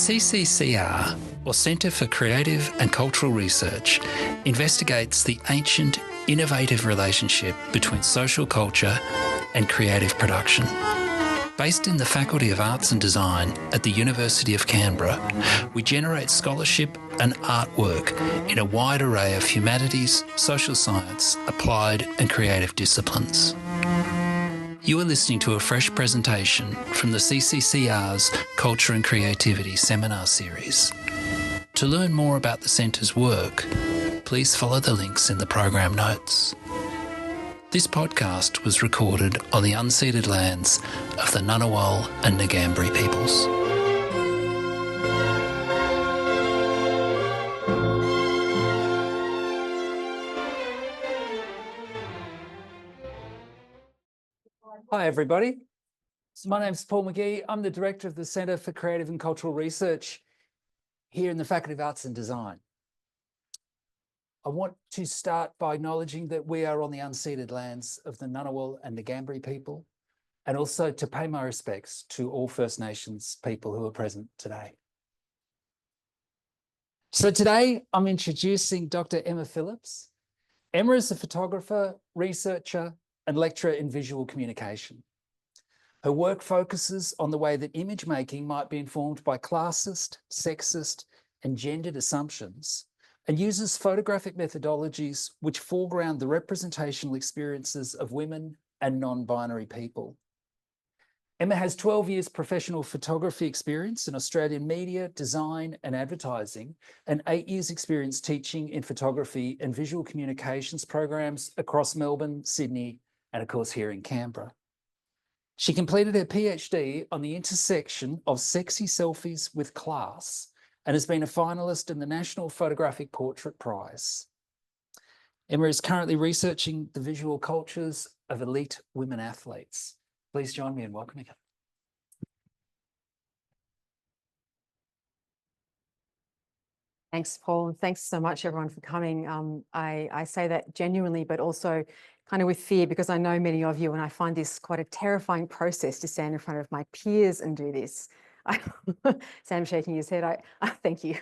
CCCR, or Centre for Creative and Cultural Research, investigates the ancient, innovative relationship between social culture and creative production. Based in the Faculty of Arts and Design at the University of Canberra, we generate scholarship and artwork in a wide array of humanities, social science, applied and creative disciplines. You are listening to a fresh presentation from the CCCR's Culture and Creativity Seminar Series. To learn more about the Centre's work, please follow the links in the program notes. This podcast was recorded on the unceded lands of the Ngunnawal and Ngambri peoples. Hi everybody, so my name is Paul McGee. I'm the Director of the Centre for Creative and Cultural Research here in the Faculty of Arts and Design. I want to start by acknowledging that we are on the unceded lands of the Ngunnawal and Ngambri people, and also to pay my respects to all First Nations people who are present today. So today I'm introducing Dr. Emma Phillips. Emma is a photographer, researcher, and lecturer in visual communication. Her work focuses on the way that image making might be informed by classist, sexist, and gendered assumptions, and uses photographic methodologies which foreground the representational experiences of women and non-binary people. Emma has 12 years professional photography experience in Australian media, design and advertising, and 8 years experience teaching in photography and visual communications programs across Melbourne, Sydney, and of course here in Canberra. She completed her PhD on the intersection of sexy selfies with class and has been a finalist in the National Photographic Portrait Prize. Emma is currently researching the visual cultures of elite women athletes. Please join me in welcoming her. Thanks, Paul, and thanks so much, everyone, for coming. I say that genuinely, but also kind of with fear, because I know many of you, and I find this quite a terrifying process to stand in front of my peers and do this. Sam's shaking his head. I thank you.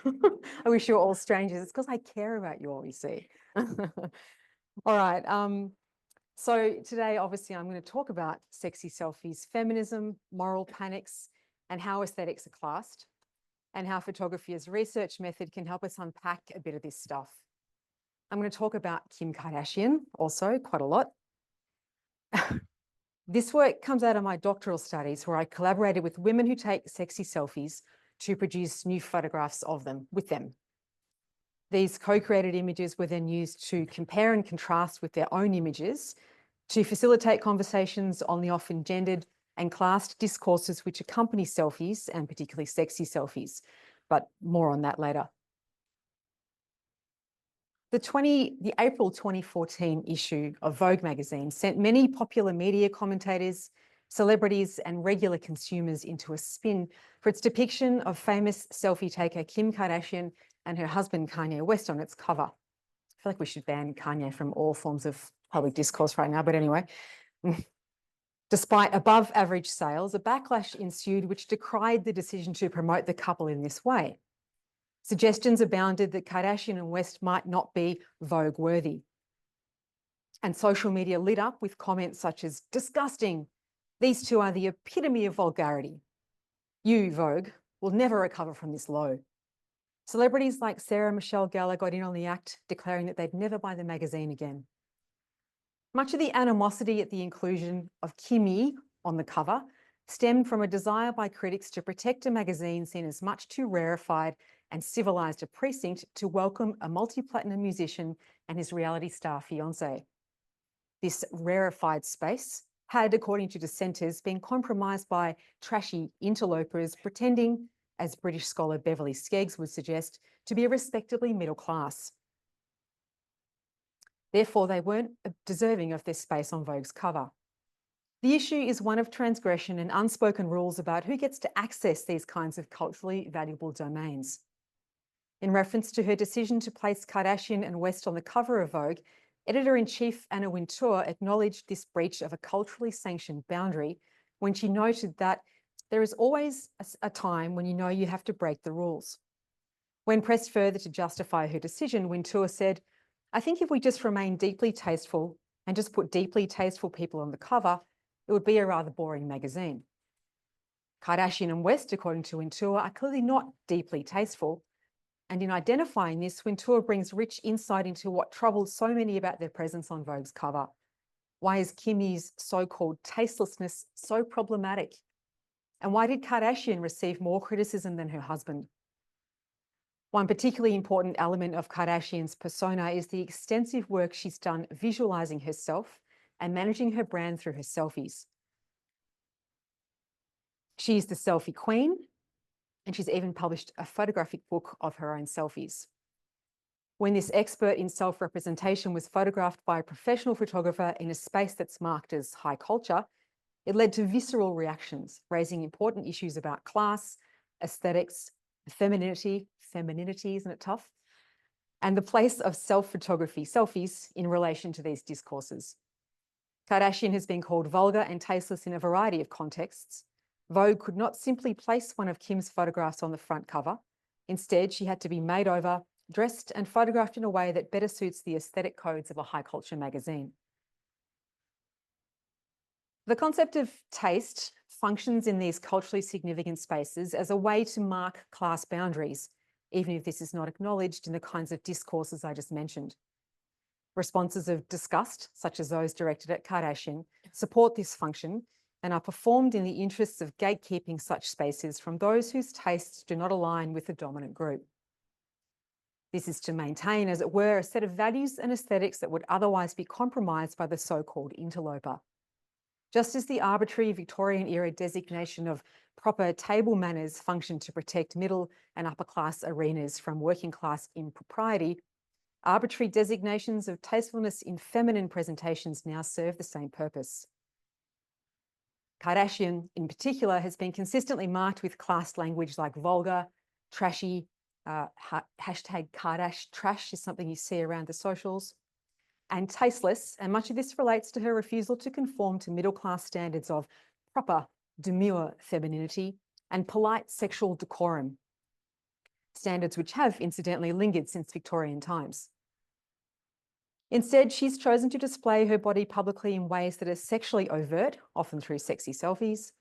I wish you were all strangers. It's because I care about you all, you see. All right. So today, obviously, I'm going to talk about sexy selfies, feminism, moral panics, and how aesthetics are classed, and how photography as a research method can help us unpack a bit of this stuff. I'm going to talk about Kim Kardashian also quite a lot. This work comes out of my doctoral studies where I collaborated with women who take sexy selfies to produce new photographs of them with them. These co-created images were then used to compare and contrast with their own images to facilitate conversations on the often gendered and classed discourses which accompany selfies, and particularly sexy selfies, but more on that later. The April 2014 issue of Vogue magazine sent many popular media commentators, celebrities, and regular consumers into a spin for its depiction of famous selfie taker Kim Kardashian and her husband Kanye West on its cover. I feel like we should ban Kanye from all forms of public discourse right now, but anyway. Despite above average sales, a backlash ensued which decried the decision to promote the couple in this way. Suggestions abounded that Kardashian and West might not be Vogue worthy. And social media lit up with comments such as, "Disgusting, these two are the epitome of vulgarity. You, Vogue, will never recover from this low." Celebrities like Sarah Michelle Gellar got in on the act, declaring that they'd never buy the magazine again. Much of the animosity at the inclusion of Kimmy on the cover stemmed from a desire by critics to protect a magazine seen as much too rarefied and civilized a precinct to welcome a multi-platinum musician and his reality star fiancé. This rarefied space had, according to dissenters, been compromised by trashy interlopers pretending, as British scholar Beverly Skeggs would suggest, to be respectably middle class. Therefore, they weren't deserving of their space on Vogue's cover. The issue is one of transgression and unspoken rules about who gets to access these kinds of culturally valuable domains. In reference to her decision to place Kardashian and West on the cover of Vogue, Editor-in-Chief Anna Wintour acknowledged this breach of a culturally sanctioned boundary when she noted that there is always a time when you know you have to break the rules. When pressed further to justify her decision, Wintour said, "I think if we just remain deeply tasteful and just put deeply tasteful people on the cover, it would be a rather boring magazine." Kardashian and West, according to Wintour, are clearly not deeply tasteful. And in identifying this, Wintour brings rich insight into what troubled so many about their presence on Vogue's cover. Why is Kimmy's so-called tastelessness so problematic? And why did Kardashian receive more criticism than her husband? One particularly important element of Kardashian's persona is the extensive work she's done visualizing herself and managing her brand through her selfies. She's the selfie queen, and she's even published a photographic book of her own selfies. When this expert in self-representation was photographed by a professional photographer in a space that's marked as high culture, it led to visceral reactions, raising important issues about class, aesthetics, femininity, isn't it tough? And the place of self-photography, selfies, in relation to these discourses. Kardashian has been called vulgar and tasteless in a variety of contexts. Vogue could not simply place one of Kim's photographs on the front cover. Instead, she had to be made over, dressed and photographed in a way that better suits the aesthetic codes of a high culture magazine. The concept of taste functions in these culturally significant spaces as a way to mark class boundaries, even if this is not acknowledged in the kinds of discourses I just mentioned. Responses of disgust, such as those directed at Kardashian, support this function and are performed in the interests of gatekeeping such spaces from those whose tastes do not align with the dominant group. This is to maintain, as it were, a set of values and aesthetics that would otherwise be compromised by the so-called interloper. Just as the arbitrary Victorian-era designation of proper table manners functioned to protect middle and upper class arenas from working class impropriety, arbitrary designations of tastefulness in feminine presentations now serve the same purpose. Kardashian, in particular, has been consistently marked with class language like vulgar, trashy, hashtag Kardash trash is something you see around the socials, and tasteless, and much of this relates to her refusal to conform to middle-class standards of proper, demure femininity and polite sexual decorum, standards which have, incidentally, lingered since Victorian times. Instead, she's chosen to display her body publicly in ways that are sexually overt, often through sexy selfies,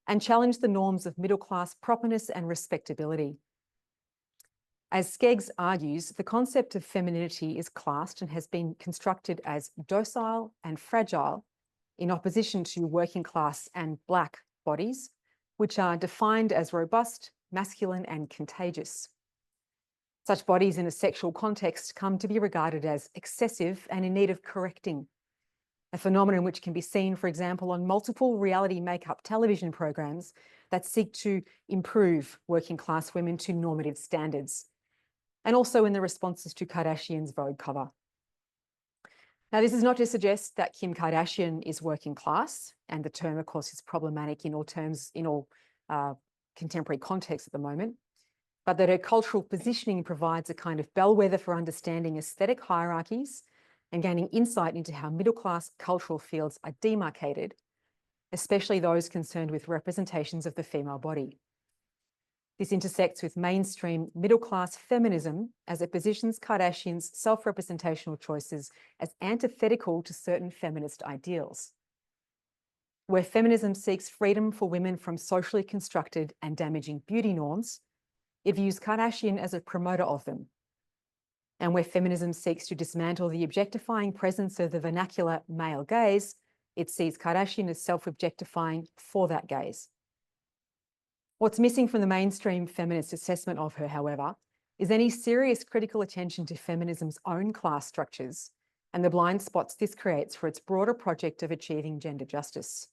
and challenge the norms of middle-class properness and respectability. As Skeggs argues, the concept of femininity is classed and has been constructed as docile and fragile in opposition to working class and Black bodies, which are defined as robust, masculine, and contagious. Such bodies in a sexual context come to be regarded as excessive and in need of correcting, a phenomenon which can be seen, for example, on multiple reality makeup television programs that seek to improve working class women to normative standards, and also in the responses to Kardashian's Vogue cover. Now, this is not to suggest that Kim Kardashian is working class, and the term, of course, is problematic in all contemporary contexts at the moment, but that her cultural positioning provides a kind of bellwether for understanding aesthetic hierarchies and gaining insight into how middle-class cultural fields are demarcated, especially those concerned with representations of the female body. This intersects with mainstream middle-class feminism as it positions Kardashian's self-representational choices as antithetical to certain feminist ideals. Where feminism seeks freedom for women from socially constructed and damaging beauty norms, it views Kardashian as a promoter of them. And where feminism seeks to dismantle the objectifying presence of the vernacular male gaze, it sees Kardashian as self-objectifying for that gaze. What's missing from the mainstream feminist assessment of her, however, is any serious critical attention to feminism's own class structures and the blind spots this creates for its broader project of achieving gender justice.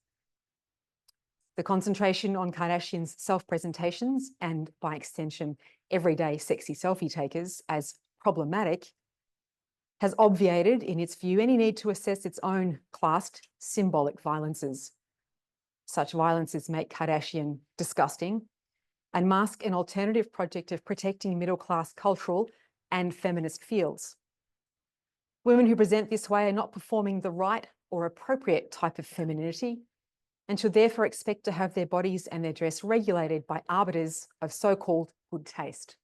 The concentration on Kardashian's self-presentations and, by extension, everyday sexy selfie takers as problematic has obviated, in its view, any need to assess its own classed symbolic violences. Such violences make Kardashian disgusting and mask an alternative project of protecting middle-class cultural and feminist fields. Women who present this way are not performing the right or appropriate type of femininity, and should therefore expect to have their bodies and their dress regulated by arbiters of so-called good taste.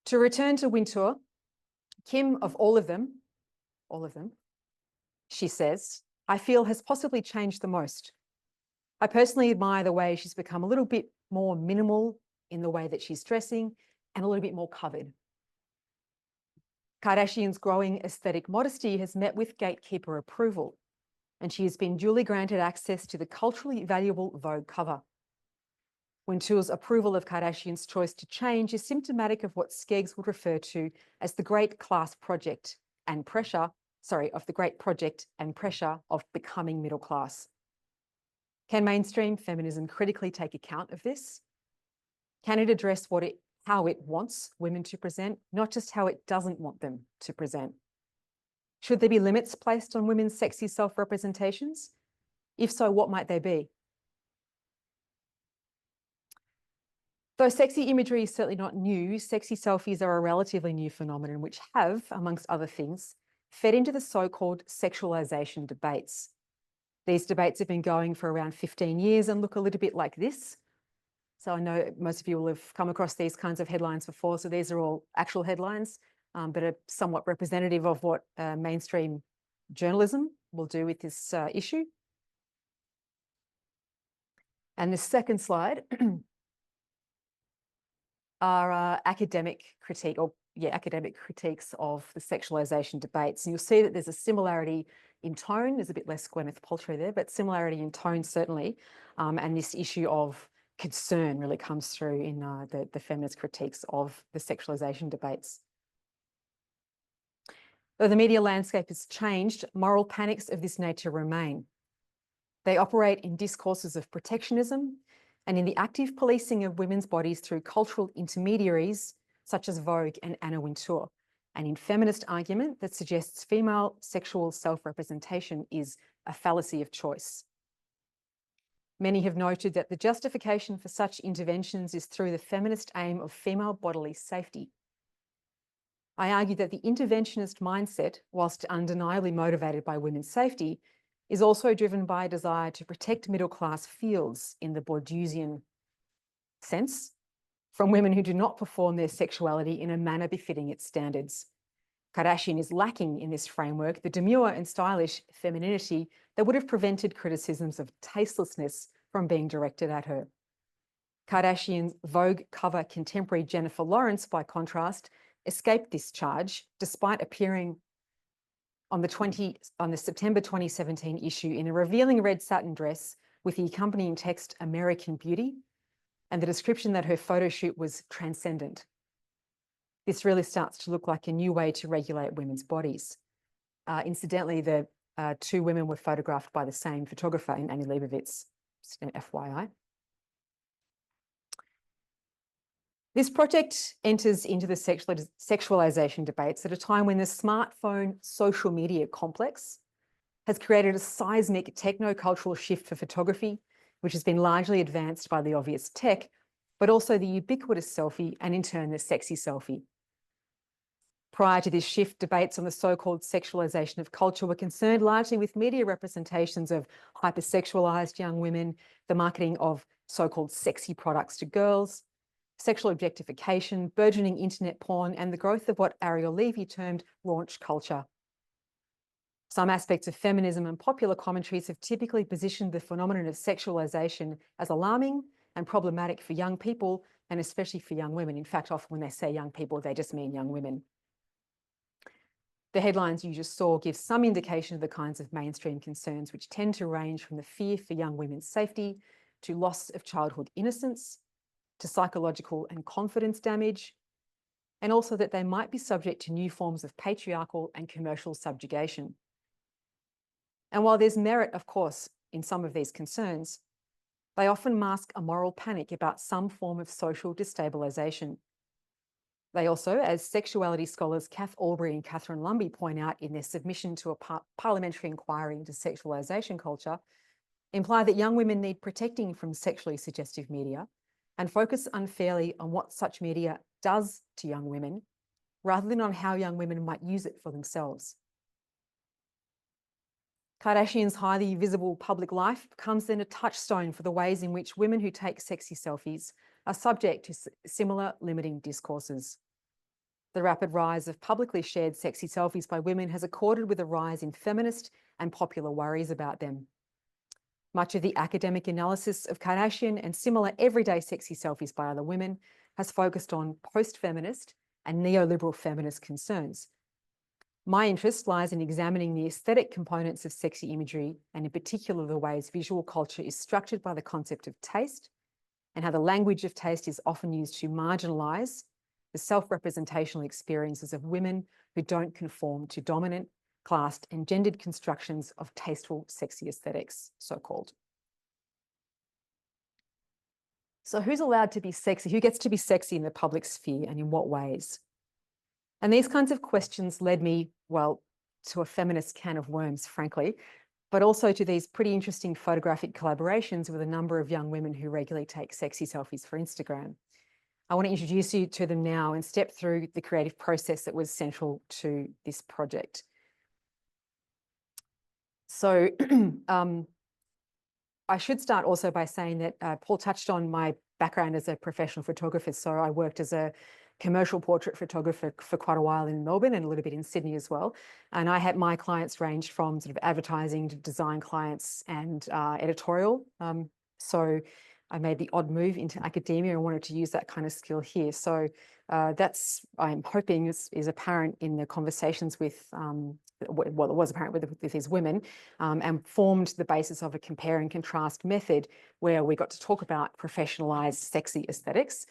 To return to Wintour, Kim, of all of them, she says, I feel has possibly changed the most. I personally admire the way she's become a little bit more minimal in the way that she's dressing and a little bit more covered. Kardashian's growing aesthetic modesty has met with gatekeeper approval, and she has been duly granted access to the culturally valuable Vogue cover. Wintour's approval of Kardashian's choice to change is symptomatic of what Skeggs would refer to as the great class project and pressure, of the great project and pressure of becoming middle class. Can mainstream feminism critically take account of this? Can it address how it wants women to present, not just how it doesn't want them to present? Should there be limits placed on women's sexy self-representations? If so, what might they be? Though sexy imagery is certainly not new, sexy selfies are a relatively new phenomenon which have, amongst other things, fed into the so-called sexualization debates. These debates have been going for around 15 years and look a little bit like this. So I know most of you will have come across these kinds of headlines before. So these are all actual headlines, but are somewhat representative of what mainstream journalism will do with this issue. And the second slide are academic critiques of the sexualization debates. And you'll see that there's a similarity in tone. There's a bit less Gwyneth Paltrow there, but similarity in tone certainly. And this issue of concern really comes through in the feminist critiques of the sexualization debates. Though the media landscape has changed, moral panics of this nature remain. They operate in discourses of protectionism and in the active policing of women's bodies through cultural intermediaries such as Vogue and Anna Wintour, and in feminist argument that suggests female sexual self-representation is a fallacy of choice. Many have noted that the justification for such interventions is through the feminist aim of female bodily safety. I argue that the interventionist mindset, whilst undeniably motivated by women's safety, is also driven by a desire to protect middle-class fields in the Bourdieusian sense from women who do not perform their sexuality in a manner befitting its standards. Kardashian is lacking in this framework the demure and stylish femininity that would have prevented criticisms of tastelessness from being directed at her. Kardashian's Vogue cover contemporary Jennifer Lawrence, by contrast, escaped this charge despite appearing on the September 2017 issue in a revealing red satin dress with the accompanying text American Beauty and the description that her photo shoot was transcendent. This really starts to look like a new way to regulate women's bodies. Incidentally, the two women were photographed by the same photographer in Annie Leibovitz, just an FYI. This project enters into the sexualization debates at a time when the smartphone social media complex has created a seismic techno-cultural shift for photography, which has been largely advanced by the obvious tech, but also the ubiquitous selfie and in turn the sexy selfie. Prior to this shift, debates on the so-called sexualization of culture were concerned largely with media representations of hypersexualized young women, the marketing of so-called sexy products to girls, sexual objectification, burgeoning internet porn, and the growth of what Ariel Levy termed raunch culture. Some aspects of feminism and popular commentaries have typically positioned the phenomenon of sexualization as alarming and problematic for young people, and especially for young women. In fact, often when they say young people, they just mean young women. The headlines you just saw give some indication of the kinds of mainstream concerns which tend to range from the fear for young women's safety to loss of childhood innocence, to psychological and confidence damage, and also that they might be subject to new forms of patriarchal and commercial subjugation. And while there's merit, of course, in some of these concerns, they often mask a moral panic about some form of social destabilisation. They also, as sexuality scholars Kath Albury and Catherine Lumby point out in their submission to a parliamentary inquiry into sexualisation culture, imply that young women need protecting from sexually suggestive media and focus unfairly on what such media does to young women, rather than on how young women might use it for themselves. Kardashian's highly visible public life becomes then a touchstone for the ways in which women who take sexy selfies are subject to similar limiting discourses. The rapid rise of publicly shared sexy selfies by women has accorded with a rise in feminist and popular worries about them. Much of the academic analysis of Kardashian and similar everyday sexy selfies by other women has focused on post-feminist and neoliberal feminist concerns. My interest lies in examining the aesthetic components of sexy imagery, and in particular the ways visual culture is structured by the concept of taste, and how the language of taste is often used to marginalise the self-representational experiences of women who don't conform to dominant, classed and gendered constructions of tasteful sexy aesthetics, so-called. So who's allowed to be sexy? Who gets to be sexy in the public sphere, and in what ways? And these kinds of questions led me, well, to a feminist can of worms, frankly, but also to these pretty interesting photographic collaborations with a number of young women who regularly take sexy selfies for Instagram. I want to introduce you to them now and step through the creative process that was central to this project. So I should start also by saying that Paul touched on my background as a professional photographer. So I worked as a commercial portrait photographer for quite a while in Melbourne and a little bit in Sydney as well. And I had my clients ranged from sort of advertising to design clients and editorial. So I made the odd move into academia and wanted to use that kind of skill here. So that's, I'm hoping, is apparent in the conversations with, well, it was apparent with these women, and formed the basis of a compare and contrast method where we got to talk about professionalized sexy aesthetics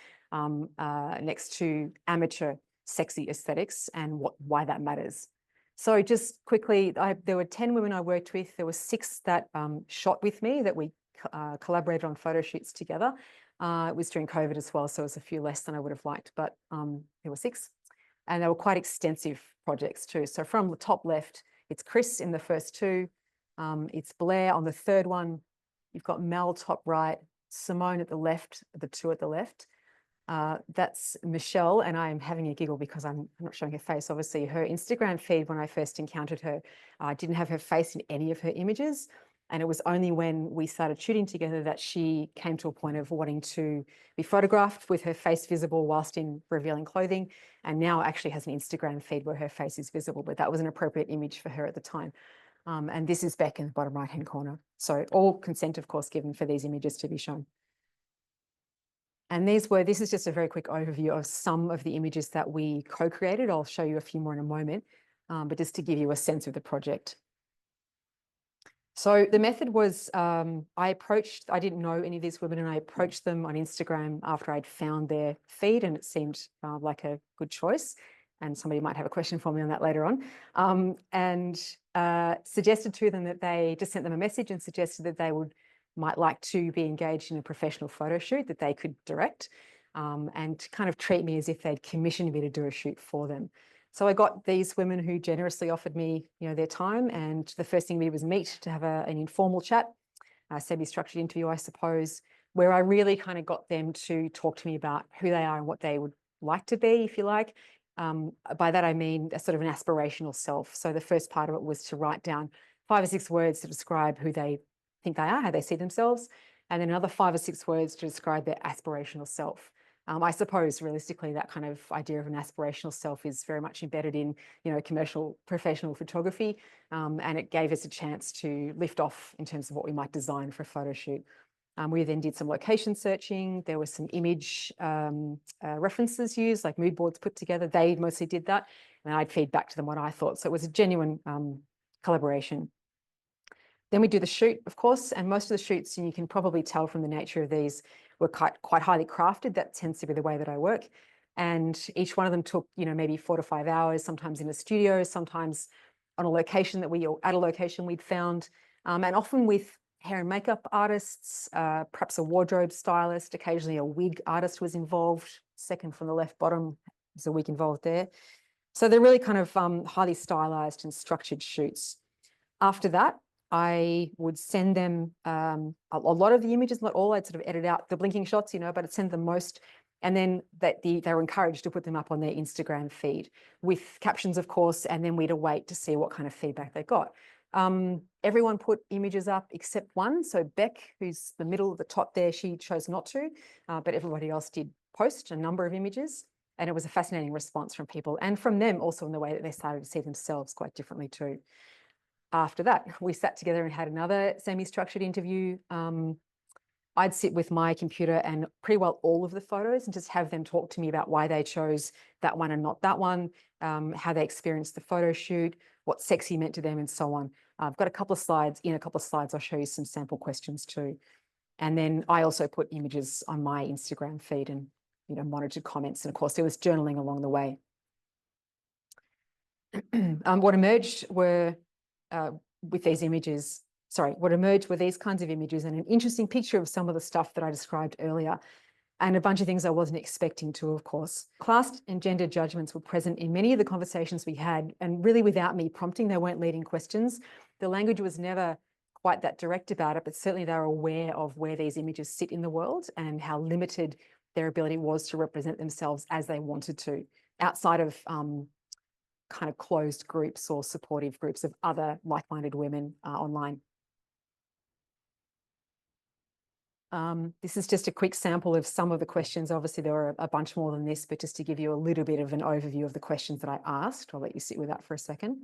next to amateur sexy aesthetics and why that matters. So just quickly, there were 10 women I worked with. There were 6 that shot with me, that we collaborated on photo shoots together. It was during COVID as well, so it was a few less than I would have liked, but there were 6. And they were quite extensive projects too. So from the top left, it's Chris in the first 2. It's Blair on the 3rd one. You've got Mel top right, Simone at the left, the 2 at the left. That's Michelle, and I'm having a giggle because I'm not showing her face. Obviously, her Instagram feed when I first encountered her didn't have her face in any of her images. And it was only when we started shooting together that she came to a point of wanting to be photographed with her face visible whilst in revealing clothing, and now actually has an Instagram feed where her face is visible, but that was an appropriate image for her at the time. And this is Beck in the bottom right-hand corner. So all consent, of course, given for these images to be shown. And this is just a very quick overview of some of the images that we co-created. I'll show you a few more in a moment, but just to give you a sense of the project. So the method was, I didn't know any of these women, and I approached them on Instagram after I'd found their feed, and it seemed like a good choice. And somebody might have a question for me on that later on. And suggested to them that they just sent them a message and suggested that they might like to be engaged in a professional photo shoot that they could direct, and kind of treat me as if they'd commissioned me to do a shoot for them. So I got these women who generously offered me, their time, and the first thing we did was meet to have an informal chat, a semi-structured interview, I suppose, where I really kind of got them to talk to me about who they are and what they would like to be, if you like. By that I mean a sort of an aspirational self. So the first part of it was to write down 5 or 6 words to describe who they think they are, how they see themselves, and then another 5 or 6 words to describe their aspirational self. I suppose realistically that kind of idea of an aspirational self is very much embedded in, commercial professional photography, and it gave us a chance to lift off in terms of what we might design for a photo shoot. We then did some location searching. There were some image references used, like mood boards put together. They mostly did that, and I'd feed back to them what I thought. So it was a genuine collaboration. Then we do the shoot, of course, and most of the shoots, and you can probably tell from the nature of these, were quite highly crafted. That tends to be the way that I work. And each one of them took, maybe 4 to 5 hours, sometimes in a studio, sometimes on a location at a location we'd found, and often with hair and makeup artists, perhaps a wardrobe stylist, occasionally a wig artist was involved. Second from the left bottom, there's a wig involved there. So they're really kind of highly stylized and structured shoots. After that, I would send them a lot of the images, not all. I'd sort of edit out the blinking shots, but I'd send them most. And then they were encouraged to put them up on their Instagram feed with captions, of course, and then we'd await to see what kind of feedback they got. Everyone put images up except one. So Beck, who's the middle of the top there, she chose not to, but everybody else did post a number of images. And it was a fascinating response from people and from them also in the way that they started to see themselves quite differently too. After that, we sat together and had another semi-structured interview. I'd sit with my computer and pretty well all of the photos and just have them talk to me about why they chose that one and not that one, how they experienced the photo shoot, what sexy meant to them and so on. I've got a couple of slides. In a couple of slides, I'll show you some sample questions too. And then I also put images on my Instagram feed and monitored comments. And of course, there was journaling along the way. What emerged were with these images, what emerged were these kinds of images and an interesting picture of some of the stuff that I described earlier, and a bunch of things I wasn't expecting to, of course. Class and gender judgments were present in many of the conversations we had, and really without me prompting, they weren't leading questions. The language was never quite that direct about it, but certainly they were aware of where these images sit in the world and how limited their ability was to represent themselves as they wanted to, outside of kind of closed groups or supportive groups of other like-minded women online. This is just a quick sample of some of the questions. Obviously, there were a bunch more than this, but just to give you a little bit of an overview of the questions that I asked. I'll let you sit with that for a second.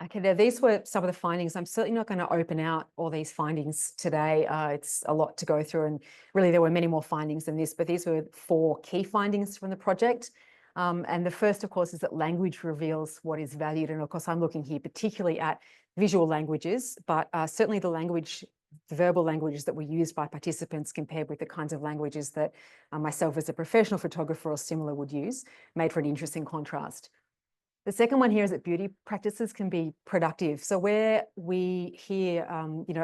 Okay, now these were some of the findings. I'm certainly not going to open out all these findings today. It's a lot to go through, and really there were many more findings than this, but these were 4 key findings from the project. And the first, of course, is that language reveals what is valued. And of course, I'm looking here particularly at visual languages, but certainly the verbal languages that were used by participants compared with the kinds of languages that myself as a professional photographer or similar would use, made for an interesting contrast. The second one here is that beauty practices can be productive. So where we hear,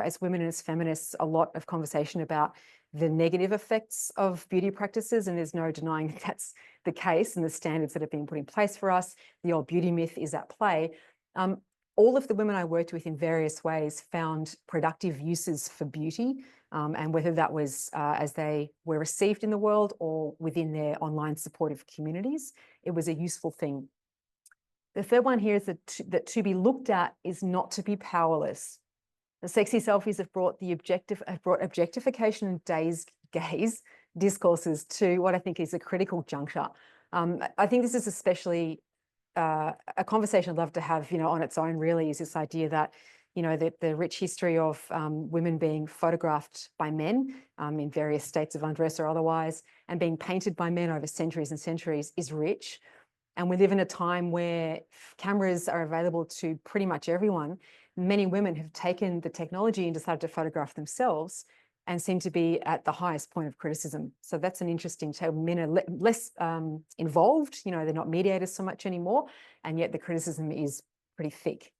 as women and as feminists, a lot of conversation about the negative effects of beauty practices, and there's no denying that that's the case, and the standards that have been put in place for us, the old beauty myth is at play. All of the women I worked with in various ways found productive uses for beauty, and whether that was as they were received in the world or within their online supportive communities, it was a useful thing. The third one here is that to be looked at is not to be powerless. The sexy selfies have brought objectification and gaze discourses to what I think is a critical juncture. I think this is especially a conversation I'd love to have, on its own. Really, is this idea that the rich history of women being photographed by men in various states of undress or otherwise, and being painted by men over centuries and centuries is rich. And we live in a time where cameras are available to pretty much everyone. Many women have taken the technology and decided to photograph themselves and seem to be at the highest point of criticism. So that's an interesting tale. Men are less involved, they're not mediators so much anymore, and yet the criticism is pretty thick.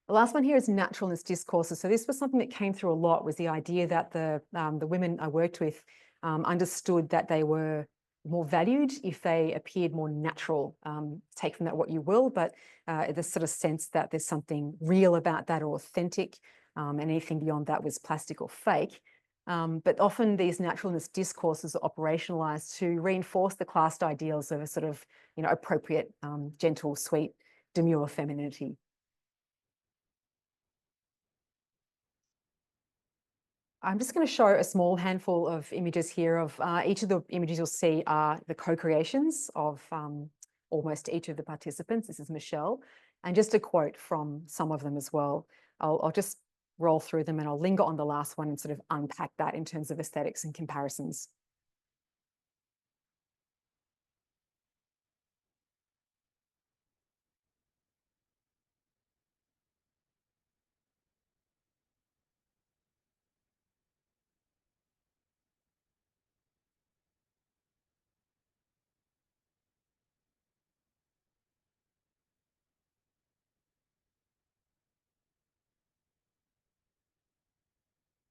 The last one here is naturalness discourses. So this was something that came through a lot, was the idea that the women I worked with understood that they were more valued if they appeared more natural. Take from that what you will, but the sort of sense that there's something real about that or authentic, and anything beyond that was plastic or fake. But often these naturalness discourses are operationalized to reinforce the classed ideals of a sort of, appropriate, gentle, sweet, demure femininity. I'm just going to show a small handful of images here of each of the images you'll see are the co-creations of almost each of the participants. This is Michelle, and just a quote from some of them as well. I'll just roll through them and I'll linger on the last one and sort of unpack that in terms of aesthetics and comparisons.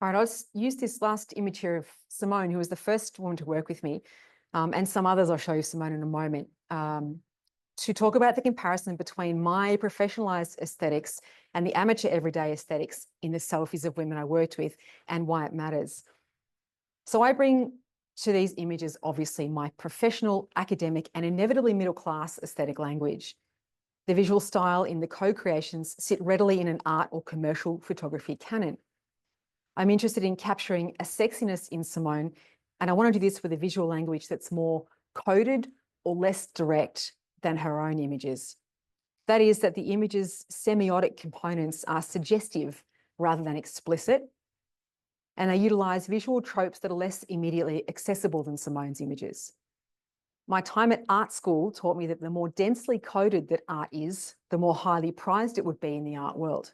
All right, I'll use this last image here of Simone, who was the first woman to work with me, and some others. I'll show you Simone in a moment. to talk about the comparison between my professionalized aesthetics and the amateur everyday aesthetics in the selfies of women I worked with and why it matters. So I bring to these images, obviously, my professional, academic, and inevitably middle-class aesthetic language. The visual style in the co-creations sit readily in an art or commercial photography canon. I'm interested in capturing a sexiness in Simone, and I want to do this with a visual language that's more coded or less direct than her own images. That is, that the image's semiotic components are suggestive rather than explicit, and they utilize visual tropes that are less immediately accessible than Simone's images. My time at art school taught me that the more densely coded that art is, the more highly prized it would be in the art world.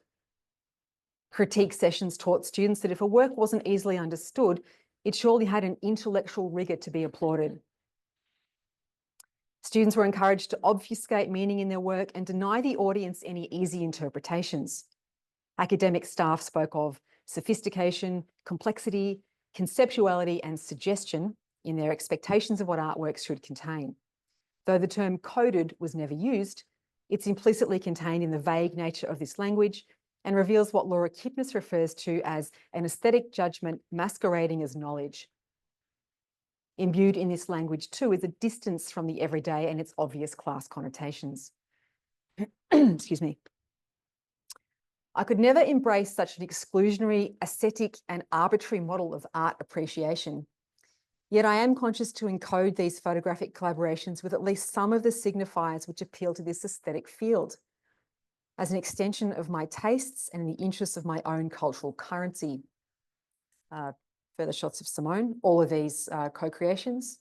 Critique sessions taught students that if a work wasn't easily understood, it surely had an intellectual rigor to be applauded. Students were encouraged to obfuscate meaning in their work and deny the audience any easy interpretations. Academic staff spoke of sophistication, complexity, conceptuality, and suggestion in their expectations of what artworks should contain. Though the term coded was never used, it's implicitly contained in the vague nature of this language and reveals what Laura Kipnis refers to as an aesthetic judgment masquerading as knowledge. Imbued in this language too is a distance from the everyday and its obvious class connotations. Excuse me. I could never embrace such an exclusionary, ascetic, and arbitrary model of art appreciation. Yet I am conscious to encode these photographic collaborations with at least some of the signifiers which appeal to this aesthetic field, as an extension of my tastes and in the interests of my own cultural currency. Further shots of Simone, all of these co-creations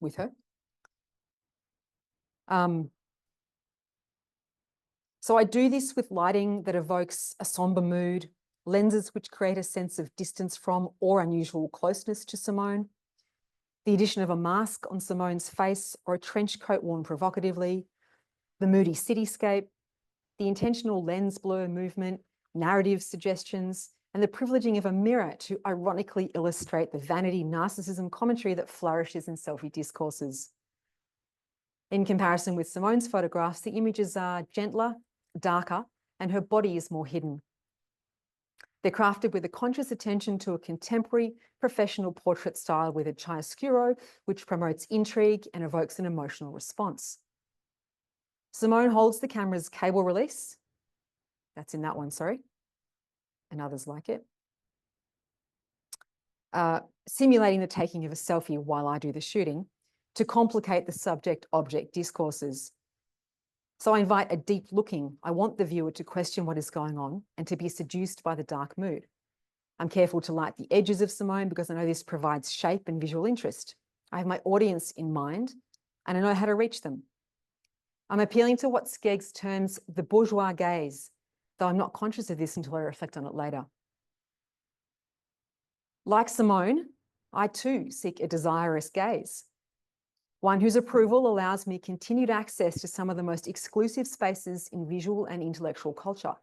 with her. So I do this with lighting that evokes a somber mood, lenses which create a sense of distance from or unusual closeness to Simone, the addition of a mask on Simone's face or a trench coat worn provocatively, the moody cityscape, the intentional lens blur movement, narrative suggestions, and the privileging of a mirror to ironically illustrate the vanity narcissism commentary that flourishes in selfie discourses. In comparison with Simone's photographs, the images are gentler, darker, and her body is more hidden. They're crafted with a conscious attention to a contemporary professional portrait style with a chiaroscuro, which promotes intrigue and evokes an emotional response. Simone holds the camera's cable release. That's in that one, sorry. And others like it. Simulating the taking of a selfie while I do the shooting to complicate the subject-object discourses. So I invite a deep looking. I want the viewer to question what is going on and to be seduced by the dark mood. I'm careful to light the edges of Simone because I know this provides shape and visual interest. I have my audience in mind and I know how to reach them. I'm appealing to what Skeggs terms the bourgeois gaze, though I'm not conscious of this until I reflect on it later. Like Simone, I too seek a desirous gaze, one whose approval allows me continued access to some of the most exclusive spaces in visual and intellectual culture.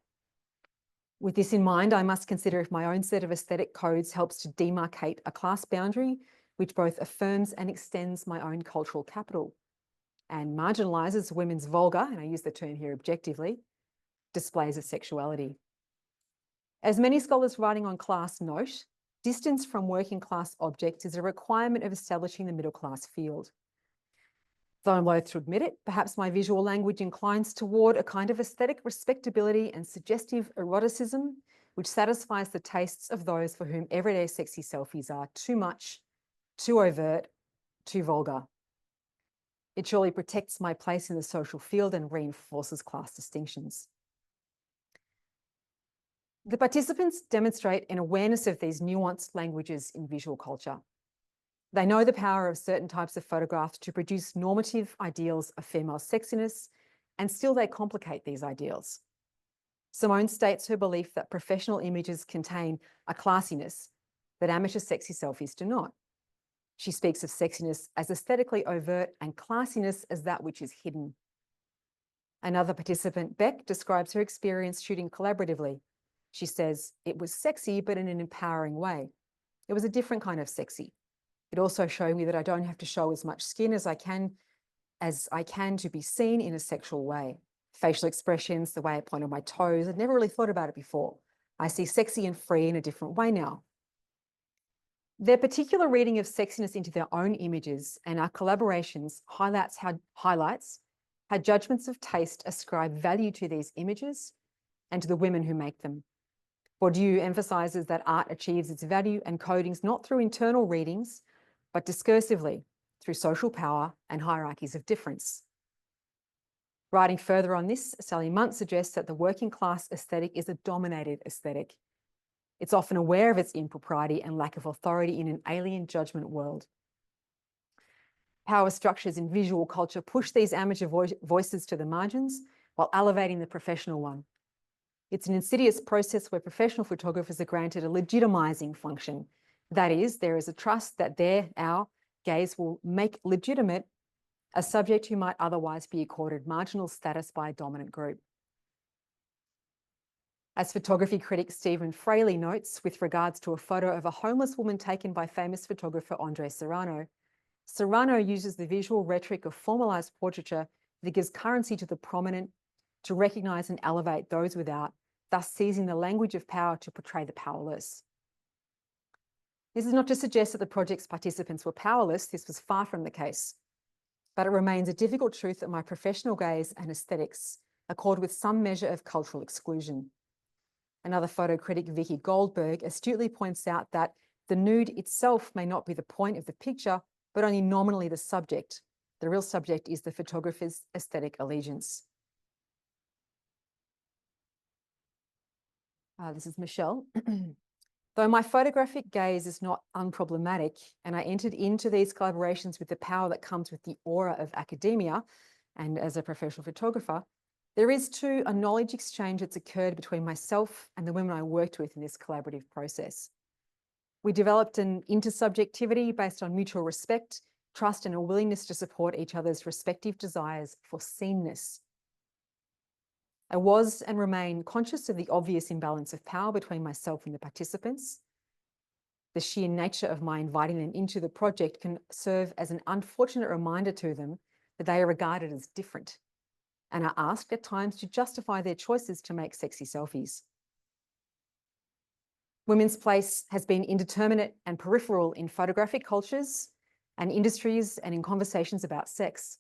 With this in mind, I must consider if my own set of aesthetic codes helps to demarcate a class boundary which both affirms and extends my own cultural capital and marginalises women's vulgar, and I use the term here objectively, displays of sexuality. As many scholars writing on class note, distance from working class objects is a requirement of establishing the middle class field. Though I'm loath to admit it, perhaps my visual language inclines toward a kind of aesthetic respectability and suggestive eroticism, which satisfies the tastes of those for whom everyday sexy selfies are too much, too overt, too vulgar. It surely protects my place in the social field and reinforces class distinctions. The participants demonstrate an awareness of these nuanced languages in visual culture. They know the power of certain types of photographs to produce normative ideals of female sexiness, and still they complicate these ideals. Simone states her belief that professional images contain a classiness that amateur sexy selfies do not. She speaks of sexiness as aesthetically overt and classiness as that which is hidden. Another participant, Beck, describes her experience shooting collaboratively. She says, "It was sexy, but in an empowering way. It was a different kind of sexy. It also showed me that I don't have to show as much skin as I can as I can to be seen in a sexual way. Facial expressions, the way I point on my toes, I'd never really thought about it before. I see sexy and free in a different way now. Their particular reading of sexiness into their own images and our collaborations highlights how judgments of taste ascribe value to these images and to the women who make them. Bourdieu emphasizes that art achieves its value and codings not through internal readings, but discursively through social power and hierarchies of difference. Writing further on this, Sally Munt suggests that the working class aesthetic is a dominated aesthetic. It's often aware of its impropriety and lack of authority in an alien judgment world. Power structures in visual culture push these amateur voices to the margins while elevating the professional one. It's an insidious process where professional photographers are granted a legitimizing function. That is, there is a trust that our gaze will make legitimate a subject who might otherwise be accorded marginal status by a dominant group. As photography critic Stephen Fraley notes with regards to a photo of a homeless woman taken by famous photographer Andre Serrano, Serrano uses the visual rhetoric of formalized portraiture that gives currency to the prominent, to recognize and elevate those without, thus seizing the language of power to portray the powerless. This is not to suggest that the project's participants were powerless. This was far from the case. But it remains a difficult truth that my professional gaze and aesthetics accord with some measure of cultural exclusion. Another photo critic, Vicky Goldberg, astutely points out that the nude itself may not be the point of the picture, but only nominally the subject. The real subject is the photographer's aesthetic allegiance. This is Michelle. Though my photographic gaze is not unproblematic, and I entered into these collaborations with the power that comes with the aura of academia and as a professional photographer, there is too a knowledge exchange that's occurred between myself and the women I worked with in this collaborative process. We developed an intersubjectivity based on mutual respect, trust, and a willingness to support each other's respective desires for seenness. I was and remain conscious of the obvious imbalance of power between myself and the participants. The sheer nature of my inviting them into the project can serve as an unfortunate reminder to them that they are regarded as different and are asked at times to justify their choices to make sexy selfies. Women's place has been indeterminate and peripheral in photographic cultures and industries and in conversations about sex.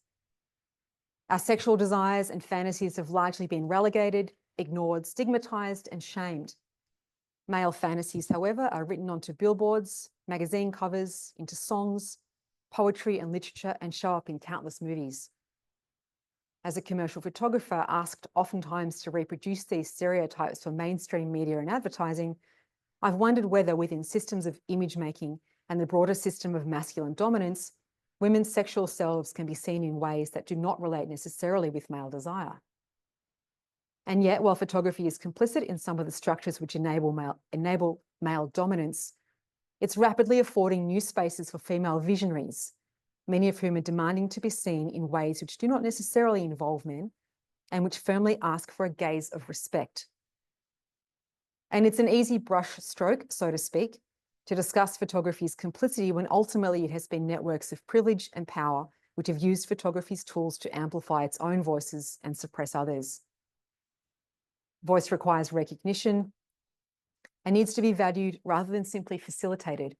Our sexual desires and fantasies have largely been relegated, ignored, stigmatized, and shamed. Male fantasies, however, are written onto billboards, magazine covers, into songs, poetry, and literature, and show up in countless movies. As a commercial photographer asked oftentimes to reproduce these stereotypes for mainstream media and advertising, I've wondered whether within systems of image making and the broader system of masculine dominance, women's sexual selves can be seen in ways that do not relate necessarily with male desire. And yet, while photography is complicit in some of the structures which enable male dominance, it's rapidly affording new spaces for female visionaries, many of whom are demanding to be seen in ways which do not necessarily involve men and which firmly ask for a gaze of respect. And it's an easy brush stroke, so to speak, to discuss photography's complicity when ultimately it has been networks of privilege and power which have used photography's tools to amplify its own voices and suppress others. Voice requires recognition and needs to be valued rather than simply facilitated.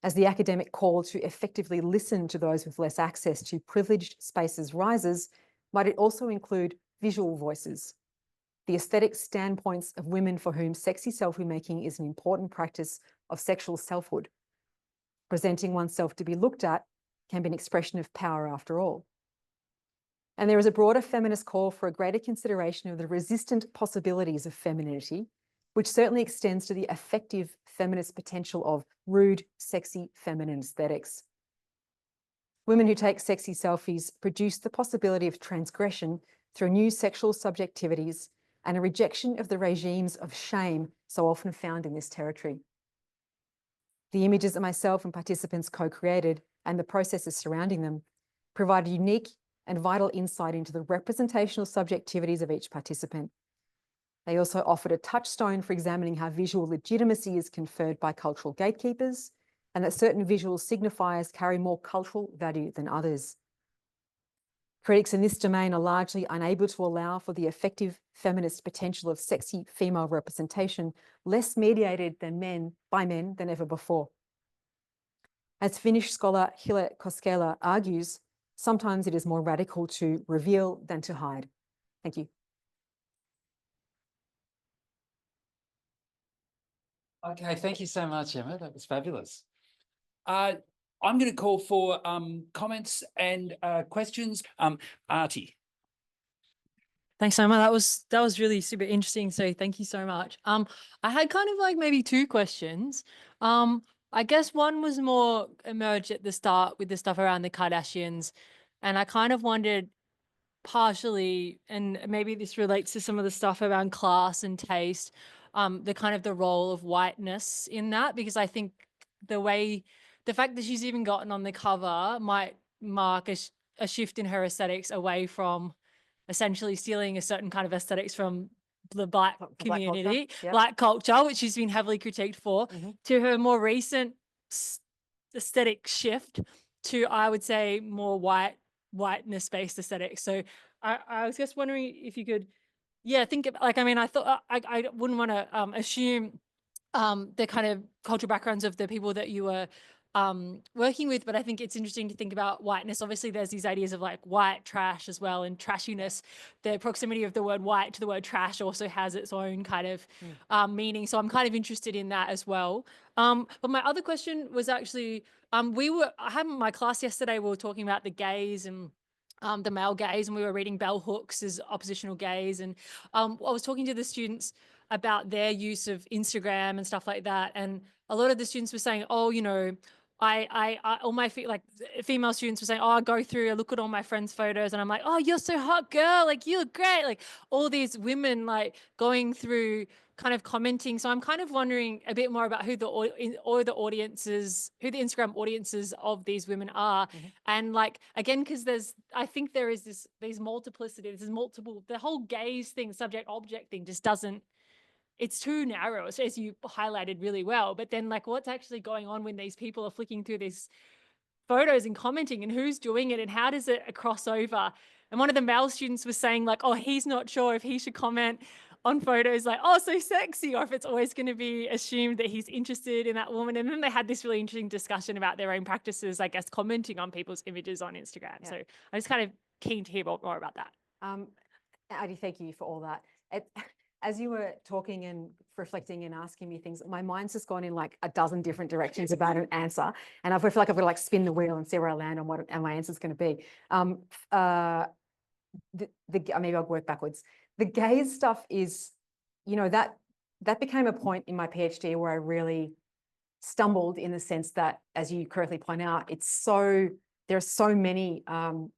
As the academic call to effectively listen to those with less access to privileged spaces rises, might it also include visual voices, the aesthetic standpoints of women for whom sexy selfie making is an important practice of sexual selfhood. Presenting oneself to be looked at can be an expression of power after all. And there is a broader feminist call for a greater consideration of the resistant possibilities of femininity, which certainly extends to the effective feminist potential of rude, sexy, feminine aesthetics. Women who take sexy selfies produce the possibility of transgression through new sexual subjectivities and a rejection of the regimes of shame so often found in this territory. The images that myself and participants co-created and the processes surrounding them provide a unique and vital insight into the representational subjectivities of each participant. They also offered a touchstone for examining how visual legitimacy is conferred by cultural gatekeepers and that certain visual signifiers carry more cultural value than others. Critics in this domain are largely unable to allow for the effective feminist potential of sexy female representation, less mediated by men than ever before. As Finnish scholar Hille Koskela argues, sometimes it is more radical to reveal than to hide. Thank you. Okay, thank you so much, Emma. That was fabulous. I'm going to call for comments and questions. Artie. Thanks, Emma. That was really super interesting. So thank you so much. I had kind of like maybe two questions. I guess one was more emerged at the start with the stuff around the Kardashians, and I kind of wondered partially, and maybe this relates to some of the stuff around class and taste, the role of whiteness in that, because I think the fact that she's even gotten on the cover might mark a shift in her aesthetics away from essentially stealing a certain kind of aesthetics from the Black community, Black culture, which she's been heavily critiqued for, to her more recent aesthetic shift to, I would say, more whiteness-based aesthetics. So I was just wondering if you could, think of, like, I mean, I thought I wouldn't want to assume the kind of cultural backgrounds of the people that you were working with, but I think it's interesting to think about whiteness. Obviously, there's these ideas of like white trash as well, and trashiness. The proximity of the word white to the word trash also has its own kind of meaning. So I'm kind of interested in that as well. But my other question was actually, I had my class yesterday, we were talking about the gays and the male gaze, and we were reading Bell Hooks' Oppositional Gaze, and I was talking to the students about their use of Instagram and stuff like that, and a lot of the students were saying, oh, you know, all my female students were saying, oh, I go through, I look at all my friends' photos, and I'm like, oh, you're so hot, girl, like you look great, like all these women like going through kind of commenting. So I'm kind of wondering a bit more about who the Instagram audiences of these women are. And like, again, because I think there is these multiplicity, the whole gaze thing, subject object thing just doesn't, it's too narrow, as you highlighted really well. But then like, what's actually going on when these people are flicking through these photos and commenting, and who's doing it, and how does it cross over? And one of the male students was saying like, oh, he's not sure if he should comment on photos like, oh, so sexy, or if it's always going to be assumed that he's interested in that woman. And then they had this really interesting discussion about their own practices, I guess, commenting on people's images on Instagram. Yeah. So I was kind of keen to hear more about that. Adi, thank you for all that. As you were talking and reflecting and asking me things, my mind's just gone in like a dozen different directions about an answer. And I feel like I've got to like spin the wheel and see where I land on what my answer's going to be. Maybe I'll work backwards. The gaze stuff is, you know, that became a point in my PhD where I really stumbled, in the sense that, as you correctly point out, there are so many,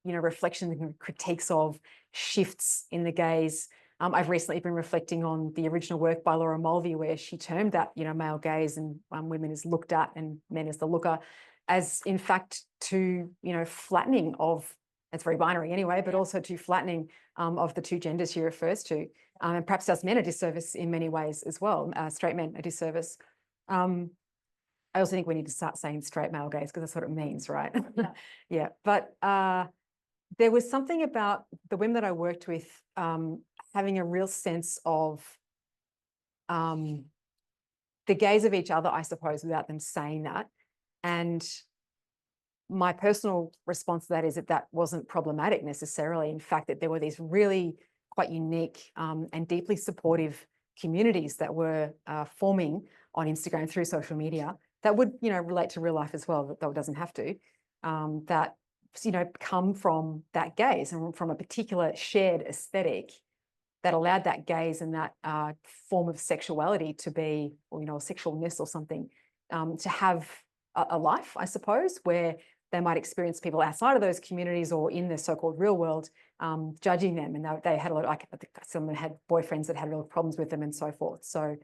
reflections and critiques of shifts in the gaze. I've recently been reflecting on the original work by Laura Mulvey, where she termed that, male gaze and women as looked at and men as the looker, as in fact to, flattening of, it's very binary anyway, but also to flattening of the two genders she refers to, and perhaps does men a disservice in many ways as well, straight men a disservice. I also think we need to start saying straight male gaze, because that's what it means, right? Yeah. But there was something about the women that I worked with having a real sense of the gaze of each other, I suppose, without them saying that. And my personal response to that is that wasn't problematic necessarily. In fact, that there were these really quite unique and deeply supportive communities that were forming on Instagram through social media that would, relate to real life as well, though it doesn't have to, that, come from that gaze and from a particular shared aesthetic that allowed that gaze and that form of sexuality to be, or, sexualness or something, to have a life, I suppose, where they might experience people outside of those communities or in the so-called real world judging them. And they had a lot, like some of them had boyfriends that had real problems with them and so forth. So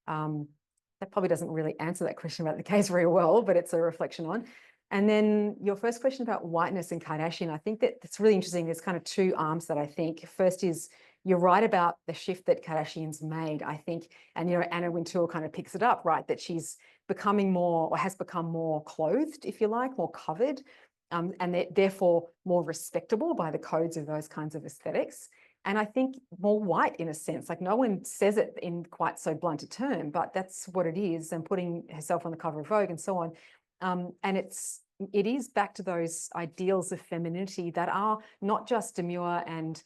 that probably doesn't really answer that question about the gaze very well, but it's a reflection on. And then your first question about whiteness and Kardashian, I think that it's really interesting. There's kind of two arms that I think. First is, you're right about the shift that Kardashian's made, I think, and Anna Wintour kind of picks it up, right? That she's becoming more, or has become more clothed, if you like, more covered. and they're therefore more respectable by the codes of those kinds of aesthetics. And I think more white in a sense, like no one says it in quite so blunt a term, but that's what it is, and putting herself on the cover of Vogue and so on. And it is back to those ideals of femininity that are not just demure and,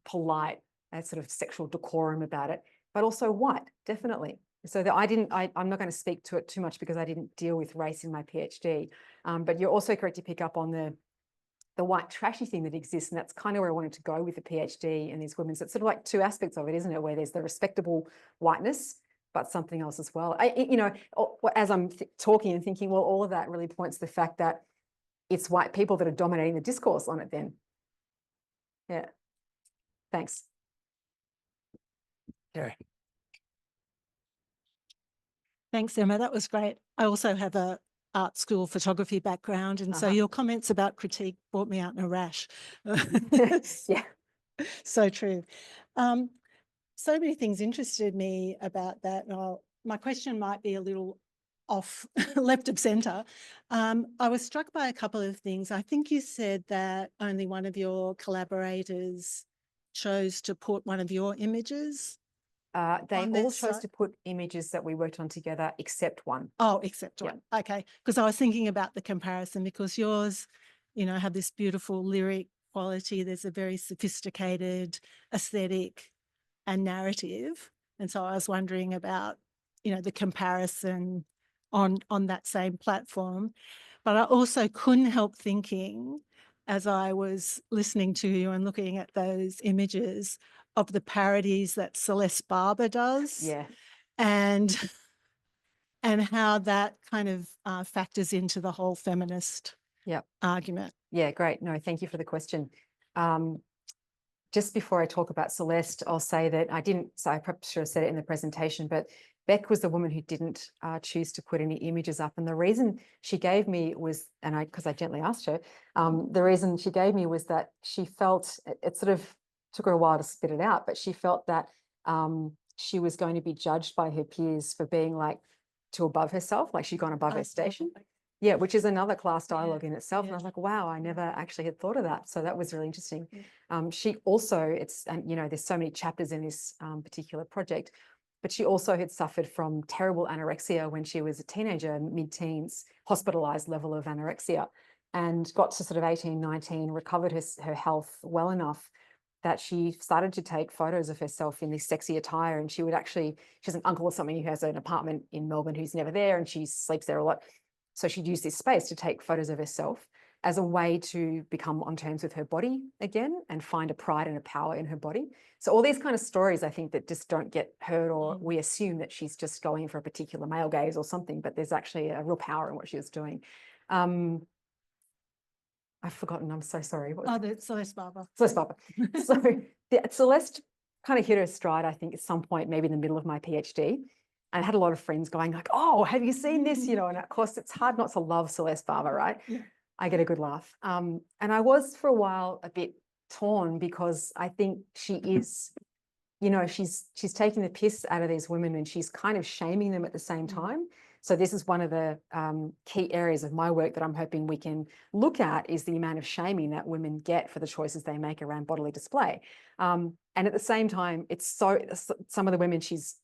polite, a sort of sexual decorum about it, but also white, definitely. So that I'm not going to speak to it too much because I didn't deal with race in my PhD. But you're also correct to pick up on the white trashy thing that exists. And that's kind of where I wanted to go with the PhD and these women. So it's sort of like two aspects of it, isn't it? Where there's the respectable whiteness, but something else as well. As I'm talking and thinking, well, all of that really points to the fact that it's white people that are dominating the discourse on it then. Yeah. Thanks. Gary. Thanks, Emma. That was great. I also have a art school photography background, and so your comments about critique brought me out in a rash. Yeah. So true. So many things interested me about that. My question might be a little off left of centre. I was struck by a couple of things. I think you said that only one of your collaborators chose to put one of your images. They all chose to put images that we worked on together, except one. Oh, except one. Okay. Because I was thinking about the comparison, because yours, have this beautiful lyric quality. There's a very sophisticated aesthetic and narrative. And so I was wondering about, the comparison on that same platform. But I also couldn't help thinking, as I was listening to you and looking at those images, of the parodies that Celeste Barber does. Yeah. And how that kind of factors into the whole feminist argument. Yeah, great. No, thank you for the question. Just before I talk about Celeste, I'll say that I probably should have said it in the presentation, but Beck was the woman who didn't choose to put any images up. And the reason she gave me was, because I gently asked her, the reason she gave me was that she felt, it sort of took her a while to spit it out, but she felt that she was going to be judged by her peers for being like too above herself, like she'd gone above her station. Yeah, which is another class dialogue in itself. And I was like, wow, I never actually had thought of that. So that was really interesting. She also, there's so many chapters in this particular project, but she also had suffered from terrible anorexia when she was a teenager, mid-teens, hospitalized level of anorexia, and got to sort of 18, 19, recovered her health well enough that she started to take photos of herself in this sexy attire. And she has an uncle or something who has an apartment in Melbourne who's never there, and she sleeps there a lot. So she'd use this space to take photos of herself as a way to become on terms with her body again and find a pride and a power in her body. So all these kind of stories, I think, that just don't get heard, or we assume that she's just going for a particular male gaze or something, but there's actually a real power in what she was doing. I've forgotten, I'm so sorry. Celeste Barber. Celeste Barber. So Celeste kind of hit her stride, I think, at some point, maybe in the middle of my PhD. I had a lot of friends going like, oh, have you seen this? And of course, it's hard not to love Celeste Barber, right? Yeah. I get a good laugh. And I was for a while a bit torn, because I think she is, she's taking the piss out of these women, and she's kind of shaming them at the same time. So this is one of the key areas of my work that I'm hoping we can look at, is the amount of shaming that women get for the choices they make around bodily display. And at the same time, some of the women she's,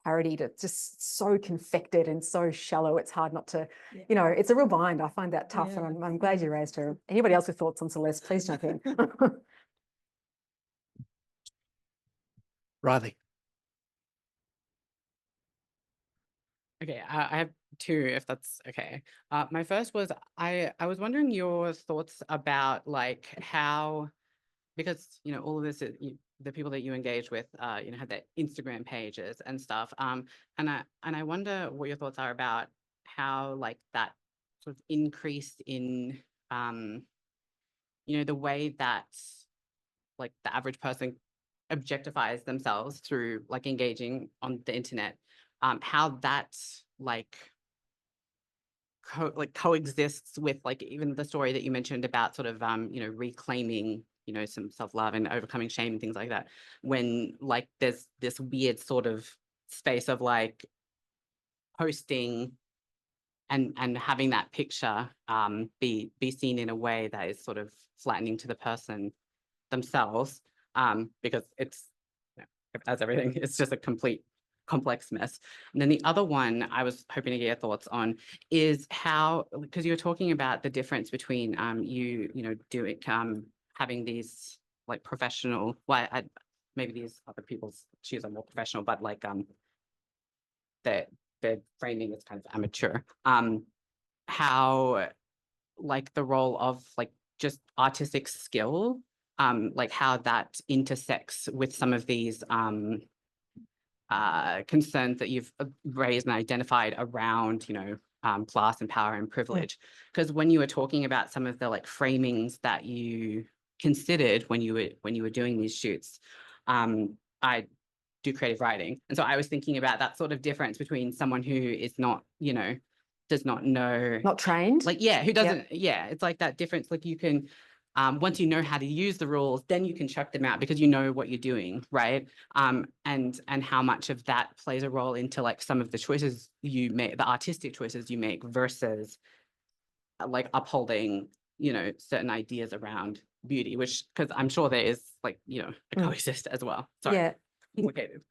parodied, it's just so confected and so shallow. It's hard not to, it's a real bind. I find that tough, and I'm glad you raised her. Anybody else with thoughts on Celeste, please jump in. Riley. Okay, I have two, if that's okay. My first was, I was wondering your thoughts about like how, because all of this is, the people that you engage with, have their Instagram pages and stuff. And I wonder what your thoughts are about how like that sort of increase in, the way that like the average person objectifies themselves through like engaging on the internet, how that like coexists with like even the story that you mentioned about sort of reclaiming some self-love and overcoming shame and things like that, when like there's this weird sort of space of like posting and having that picture be seen in a way that is sort of flattening to the person themselves, because it's, as everything, it's just a complete complex mess. And then the other one I was hoping to get your thoughts on is how, because you're talking about the difference between doing having these like professional, maybe these other people's shoes are more professional, but like their framing is kind of amateur. How like the role of like just artistic skill, like how that intersects with some of these concerns that you've raised and identified around, class and power and privilege. Because when you were talking about some of the like framings that you considered when you were doing these shoots, I do creative writing, and so I was thinking about that sort of difference between someone who is not, does not know, Not trained. like, who doesn't, it's like that difference. Like you can, once you know how to use the rules, then you can chuck them out because you know what you're doing, right? And how much of that plays a role into like some of the choices you make, the artistic choices you make versus like upholding, certain ideas around beauty, which, because I'm sure there is like, a coexist as well. Sorry. Yeah. Complicated.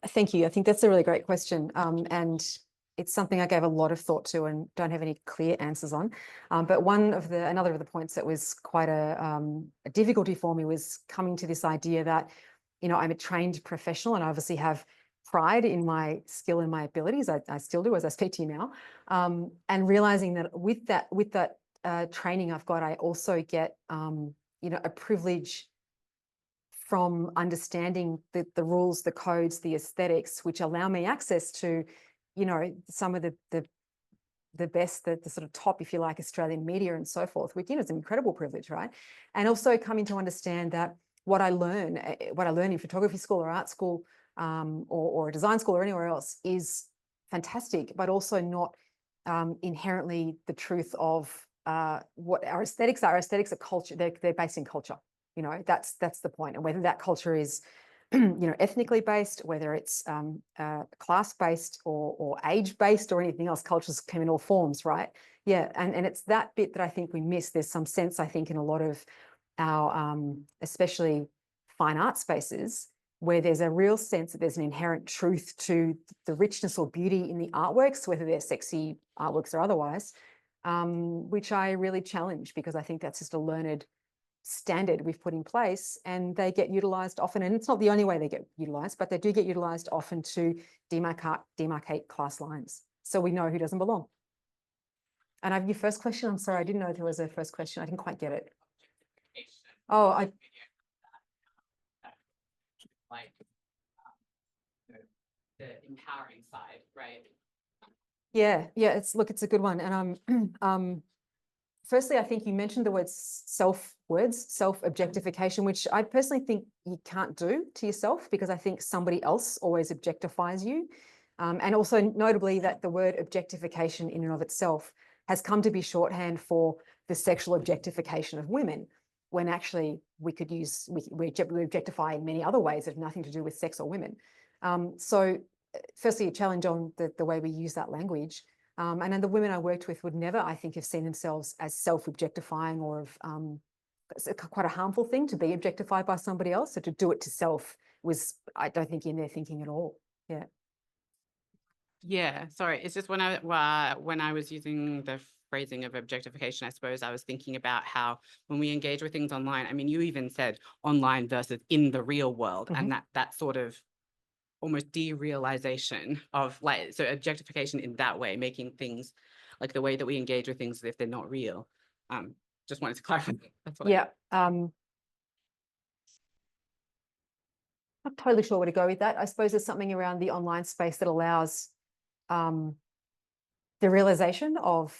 Thank you. I think that's a really great question. And it's something I gave a lot of thought to and don't have any clear answers on. But another of the points that was quite a difficulty for me was coming to this idea that, I'm a trained professional and I obviously have pride in my skill and my abilities. I still do as I speak to you now. And realizing that with that training I've got, I also get, a privilege from understanding the rules, the codes, the aesthetics, which allow me access to, some of the best, the sort of top, if you like, Australian media and so forth, which, is an incredible privilege, right? And also coming to understand that what I learn in photography school or art school, or a design school or anywhere else is fantastic, but also not inherently the truth of what our aesthetics are. Our aesthetics are culture. They're based in culture. That's the point. And whether that culture is, ethnically based, whether it's class based or age based or anything else, cultures come in all forms, right? Yeah, and it's that bit that I think we miss. There's some sense, I think, in a lot of our, especially fine art spaces, where there's a real sense that there's an inherent truth to the richness or beauty in the artworks, whether they're sexy artworks or otherwise, which I really challenge, because I think that's just a learned standard we've put in place, and they get utilised often. And it's not the only way they get utilised, but they do get utilised often to demarcate class lines, so we know who doesn't belong. And I have your first question. I'm sorry, I didn't know there was a first question. I didn't quite get it. Oh, like the empowering side, right? Yeah, it's a good one. And firstly, I think you mentioned the words self-objectification, which I personally think you can't do to yourself, because I think somebody else always objectifies you. And also notably that the word objectification in and of itself has come to be shorthand for the sexual objectification of women, when actually we could use, we objectify in many other ways that have nothing to do with sex or women. So firstly, a challenge on the way we use that language. And then the women I worked with would never, I think, have seen themselves as self-objectifying, or it's quite a harmful thing to be objectified by somebody else. So to do it to self was, I don't think, in their thinking at all. Yeah. Yeah, sorry. It's just when I was using the phrasing of objectification, I suppose I was thinking about how when we engage with things online, I mean, you even said online versus in the real world, and that sort of almost derealization of, like, so objectification in that way, making things like the way that we engage with things as if they're not real. Just wanted to clarify. That's what I'm not totally sure where to go with that. I suppose there's something around the online space that allows the realization of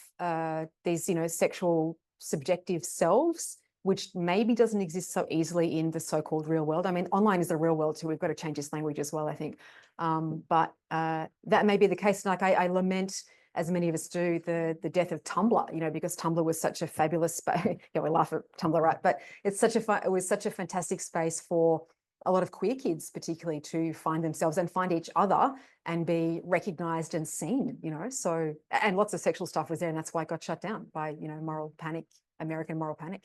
these, sexual subjective selves, which maybe doesn't exist so easily in the so-called real world. I mean, online is the real world too. We've got to change this language as well, I think. But that may be the case. Like I lament, as many of us do, the death of Tumblr, because Tumblr was such a fabulous space. We laugh at Tumblr, right? But it was such a fantastic space for a lot of queer kids particularly to find themselves and find each other and be recognized and seen, you know. So, and lots of sexual stuff was there, and that's why it got shut down by, you know, moral panic, American moral panic.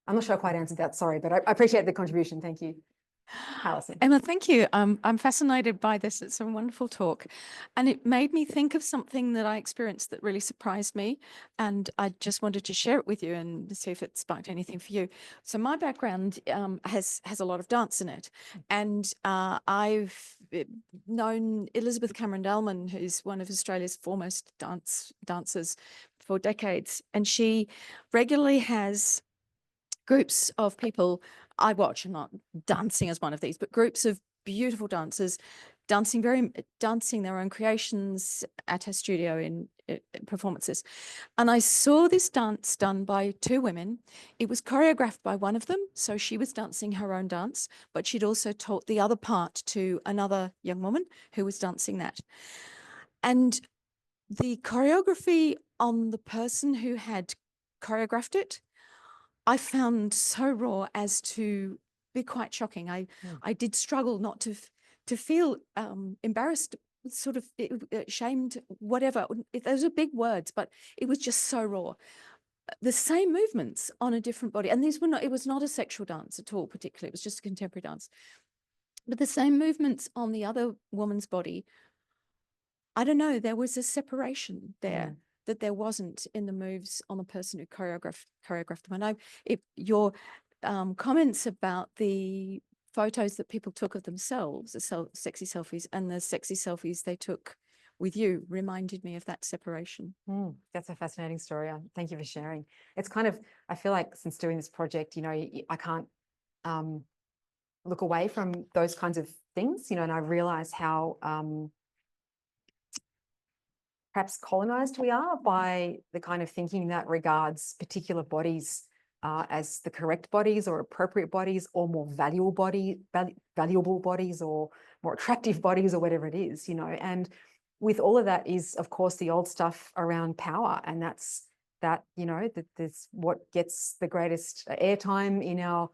I'm not sure I quite answered that, sorry, but I appreciate the contribution. Thank you. Alison. Emma, thank you. I'm fascinated by this. It's a wonderful talk. And it made me think of something that I experienced that really surprised me. And I just wanted to share it with you and see if it sparked anything for you. So my background has a lot of dance in it. And I've known Elizabeth Cameron-Dalman, who's one of Australia's foremost dancers for decades. And she regularly has groups of people I watch. I'm not dancing as one of these, but groups of beautiful dancers dancing their own creations at her studio in performances. And I saw this dance done by two women. It was choreographed by one of them, so she was dancing her own dance, but she'd also taught the other part to another young woman who was dancing that. And the choreography on the person who had choreographed it, I found so raw as to be quite shocking. I did struggle not to feel embarrassed, sort of shamed, whatever. Those are big words, but it was just so raw. The same movements on a different body, and these were not. It was not a sexual dance at all, particularly. It was just a contemporary dance. But the same movements on the other woman's body, I don't know. There was a separation there. That there wasn't in the moves on the person who choreographed them. And your comments about the photos that people took of themselves, the sexy selfies, and the sexy selfies they took with you reminded me of that separation. That's a fascinating story. Thank you for sharing. It's kind of, I feel like since doing this project, you know, I can't look away from those kinds of things, you know, and I realize how perhaps colonized we are by the kind of thinking that regards particular bodies as the correct bodies or appropriate bodies or more valuable bodies or more attractive bodies or whatever it is, you know. And with all of that is, of course, the old stuff around power. And that's you know, that's what gets the greatest airtime in our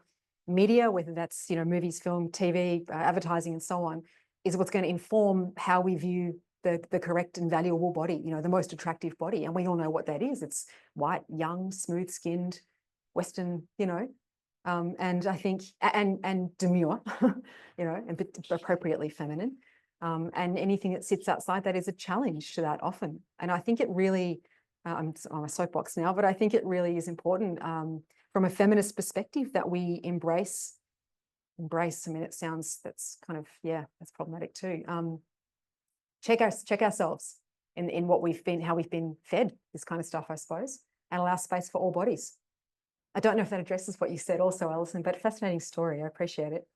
media, whether that's, you know, movies, film, TV, advertising, and so on, is what's going to inform how we view the correct and valuable body, you know, the most attractive body. And we all know what that is. It's white, young, smooth-skinned, Western, you know, and I think, and demure, you know, and appropriately feminine. And anything that sits outside that is a challenge to that often. And I think it really, I'm on a soapbox now, but I think it really is important from a feminist perspective that we embrace, I mean, it sounds, that's kind of, yeah, that's problematic too. Check ourselves in what we've been, how we've been fed this kind of stuff, I suppose, and allow space for all bodies. I don't know if that addresses what you said also, Alison, but fascinating story. I appreciate it.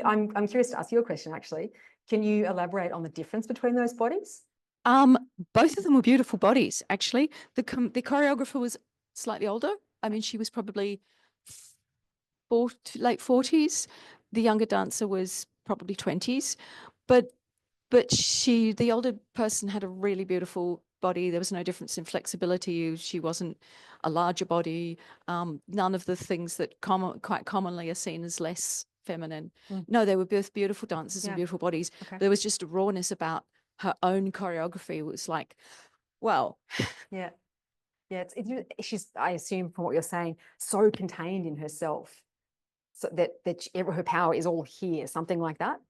I'm curious to ask you a question, actually. Can you elaborate on the difference between those bodies? Both of them were beautiful bodies, actually. The choreographer was slightly older. I mean, she was probably late 40s. The younger dancer was probably 20s, but the older person had a really beautiful body. There was no difference in flexibility. She wasn't a larger body. None of the things that quite commonly are seen as less feminine. No, they were both beautiful dancers and beautiful bodies. Okay. There was just a rawness about her own choreography. It was like, well. Yeah. Yeah, she's, I assume from what you're saying, so contained in herself, so that her power is all here, something like that.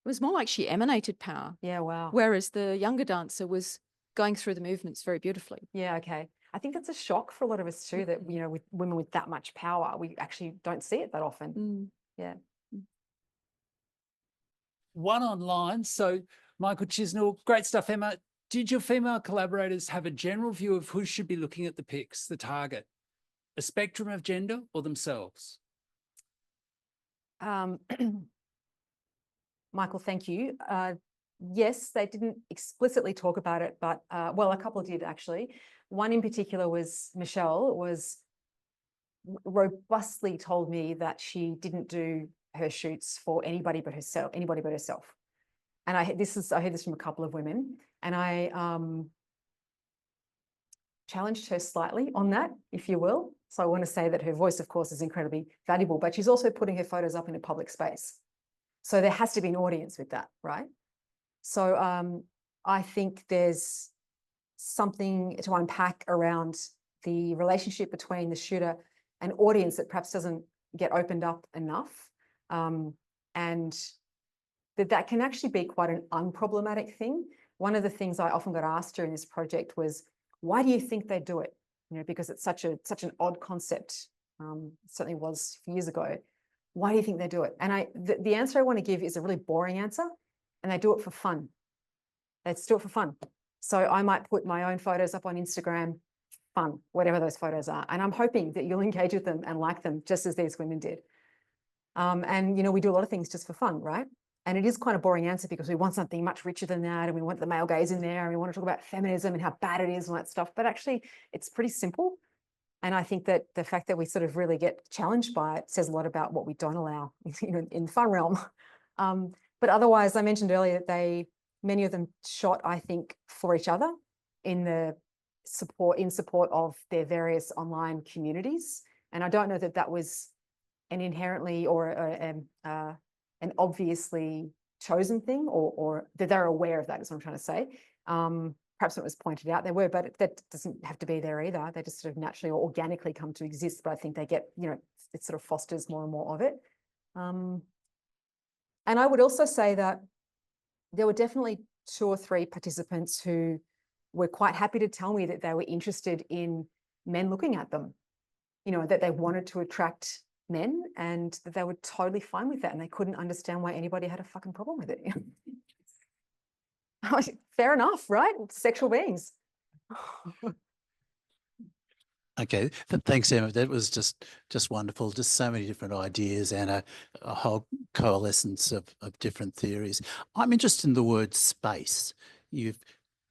It was more like she emanated power. Yeah, wow. Whereas the younger dancer was going through the movements very beautifully. Yeah, okay. I think that's a shock for a lot of us too, that, you know, with women with that much power, we actually don't see it that often. Yeah. One online. So Michael Chisnell, great stuff, Emma. Did your female collaborators have a general view of who should be looking at the pics, the target, a spectrum of gender or themselves? Michael, thank you. Yes, they didn't explicitly talk about it, but well, a couple did actually. One in particular was Michelle, was robustly told me that she didn't do her shoots for anybody but herself. And I heard this from a couple of women, and challenged her slightly on that, if you will. So I want to say that her voice, of course, is incredibly valuable, but she's also putting her photos up in a public space. So there has to be an audience with that, right? So I think there's something to unpack around the relationship between the shooter and audience that perhaps doesn't get opened up enough. And that can actually be quite an unproblematic thing. One of the things I often got asked during this project was, why do you think they do it? You know, because it's such an odd concept. It certainly was years ago. Why do you think they do it? And the answer I want to give is a really boring answer, and they do it for fun. They just do it for fun. So I might put my own photos up on Instagram, fun, whatever those photos are. And I'm hoping that you'll engage with them and like them just as these women did. And, you know, we do a lot of things just for fun, right? And it is quite a boring answer because we want something much richer than that. And we want the male gaze in there. And we want to talk about feminism and how bad it is and all that stuff. But actually, it's pretty simple. And I think that the fact that we sort of really get challenged by it says a lot about what we don't allow, you know, in the fun realm. But otherwise, I mentioned earlier that many of them shot, I think, for each other in support of their various online communities. And I don't know that that was an inherently or an obviously chosen thing, or that they're aware of that, is what I'm trying to say. Perhaps it was pointed out they were, but that doesn't have to be there either. They just sort of naturally or organically come to exist. But I think they get, you know, it sort of fosters more and more of it. And I would also say that there were definitely 2 or 3 participants who were quite happy to tell me that they were interested in men looking at them, you know, that they wanted to attract men and that they were totally fine with that. And they couldn't understand why anybody had a fucking problem with it. Fair enough, right? Sexual beings. Okay, thanks, Emma. That was just wonderful. Just so many different ideas and a whole coalescence of different theories. I'm interested in the word space.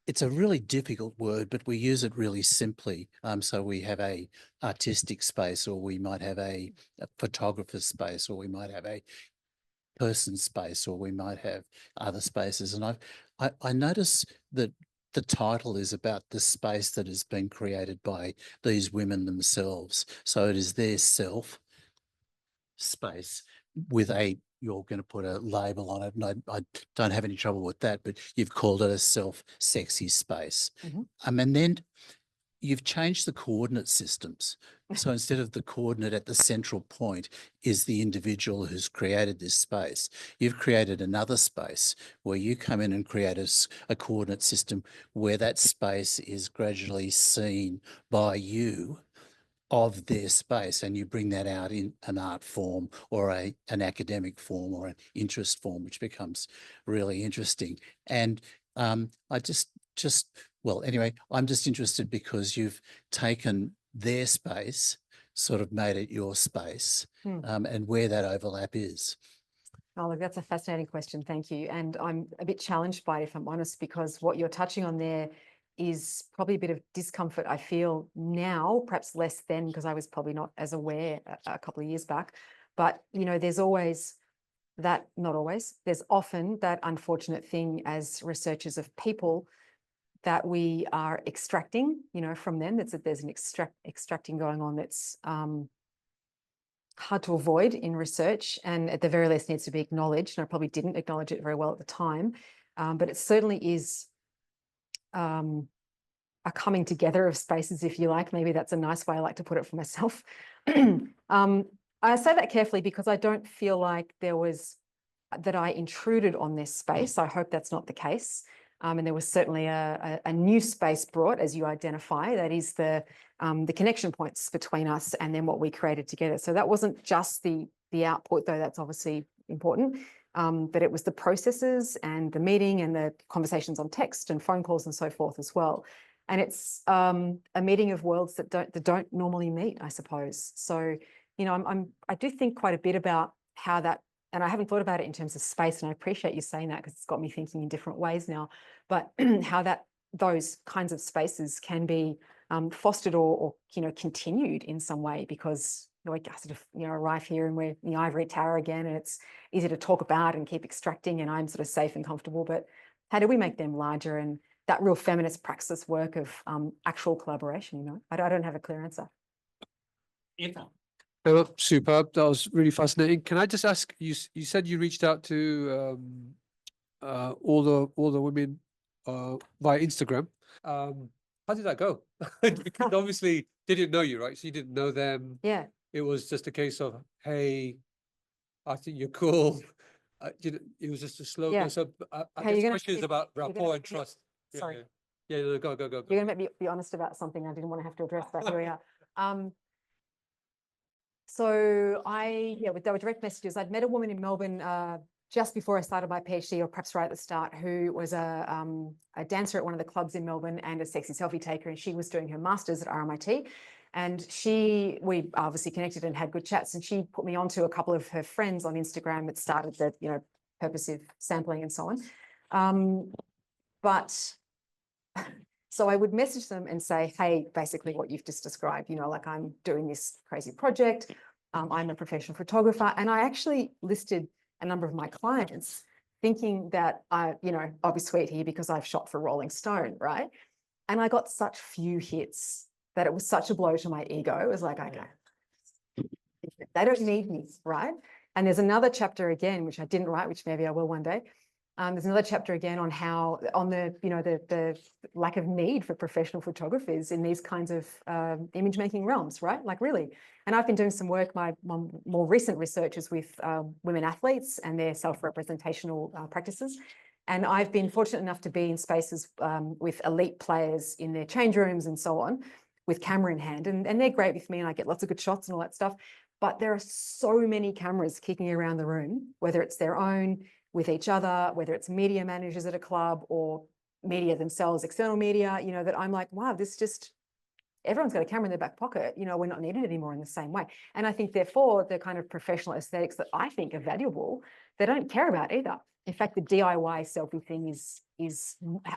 It's a really difficult word, but we use it really simply. So we have a artistic space, or we might have a photographer's space, or we might have a person space, or we might have other spaces. And I notice that the title is about the space that has been created by these women themselves. So it is their self space with you're going to put a label on it, and I don't have any trouble with that, but you've called it a self-sexy space. Mm-hmm. And then you've changed the coordinate systems. So instead of the coordinate at the central point is the individual who's created this space, you've created another space where you come in and create a coordinate system where that space is gradually seen by you of their space, and you bring that out in an art form or an academic form or an interest form, which becomes really interesting. And well, anyway, I'm just interested because you've taken their space, sort of made it your space, and where that overlap is. Oh, look, that's a fascinating question. Thank you. And I'm a bit challenged by it, if I'm honest, because what you're touching on there is probably a bit of discomfort I feel now, perhaps less then, because I was probably not as aware a couple of years back. But, you know, there's always that, not always, there's often that unfortunate thing as researchers of people that we are extracting, you know, from them. There's an extracting going on that's hard to avoid in research, and at the very least needs to be acknowledged. And I probably didn't acknowledge it very well at the time, but it certainly is a coming together of spaces, if you like. Maybe that's a nice way I like to put it for myself. I say that carefully because I don't feel like that I intruded on this space. I hope that's not the case. And there was certainly a new space brought, as you identify, that is the connection points between us and then what we created together. So that wasn't just the output, though that's obviously important, but it was the processes and the meeting and the conversations on text and phone calls and so forth as well. And it's a meeting of worlds that don't normally meet, I suppose. So, you know, I do think quite a bit about how that. And I haven't thought about it in terms of space, and I appreciate you saying that because it's got me thinking in different ways now, but how those kinds of spaces can be fostered or, you know, continued in some way, because, you know, I sort of, you know, arrive here and we're in the ivory tower again, and it's easy to talk about and keep extracting, and I'm sort of safe and comfortable, but how do we make them larger? And that real feminist praxis work of actual collaboration, you know. I don't have a clear answer. Emma, superb. That was really fascinating. Can I just ask you? You said you reached out to all the women via Instagram. How did that go? Because obviously they didn't know you, right? So you didn't know them. Yeah. It was just a case of, hey, I think you're cool. It was just a slow. Yeah. So I Hey, guess you're the question is about you're gonna rapport and make me- trust. Yeah, Sorry. yeah. No, go. You're going to make me be honest about something I didn't want to have to address, but here we are. So there were direct messages. I'd met a woman in Melbourne just before I started my PhD, or perhaps right at the start, who was a dancer at one of the clubs in Melbourne and a sexy selfie taker, and she was doing her master's at RMIT. And we obviously connected and had good chats, and she put me onto a couple of her friends on Instagram that started the, you know, purposive sampling and so on. So I would message them and say, hey, basically what you've just described, you know, like I'm doing this crazy project. I'm a professional photographer. And I actually listed a number of my clients thinking that you know, I'll be sweet here because I've shot for Rolling Stone, right? And I got such few hits that it was such a blow to my ego. It was like, okay, they don't need me, right? And there's another chapter again, which I didn't write, which maybe I will one day. There's another chapter again on how, on the, you know, the lack of need for professional photographers in these kinds of image making realms, right? Like really. And I've been doing some work, my more recent research is with women athletes and their self-representational practices. And I've been fortunate enough to be in spaces with elite players in their change rooms and so on, with camera in hand. And they're great with me and I get lots of good shots and all that stuff. But there are so many cameras kicking around the room, whether it's their own, with each other, whether it's media managers at a club or media themselves, external media, you know, that I'm like, wow, this just, everyone's got a camera in their back pocket, you know, we're not needed anymore in the same way. And I think therefore the kind of professional aesthetics that I think are valuable, they don't care about either. In fact, the DIY selfie thing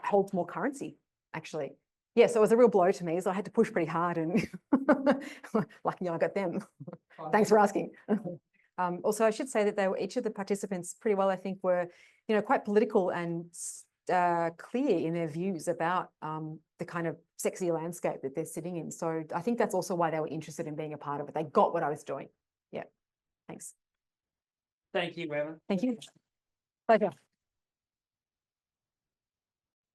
holds more currency, actually. Yeah, so it was a real blow to me, so I had to push pretty hard and lucky I got them. Thanks for asking. Also, I should say that each of the participants pretty well, I think, were, you know, quite political and clear in their views about the kind of sexy landscape that they're sitting in. So I think that's also why they were interested in being a part of it. They got what I was doing. Yeah. Thanks. Thank you, Emma. Thank you. Pleasure.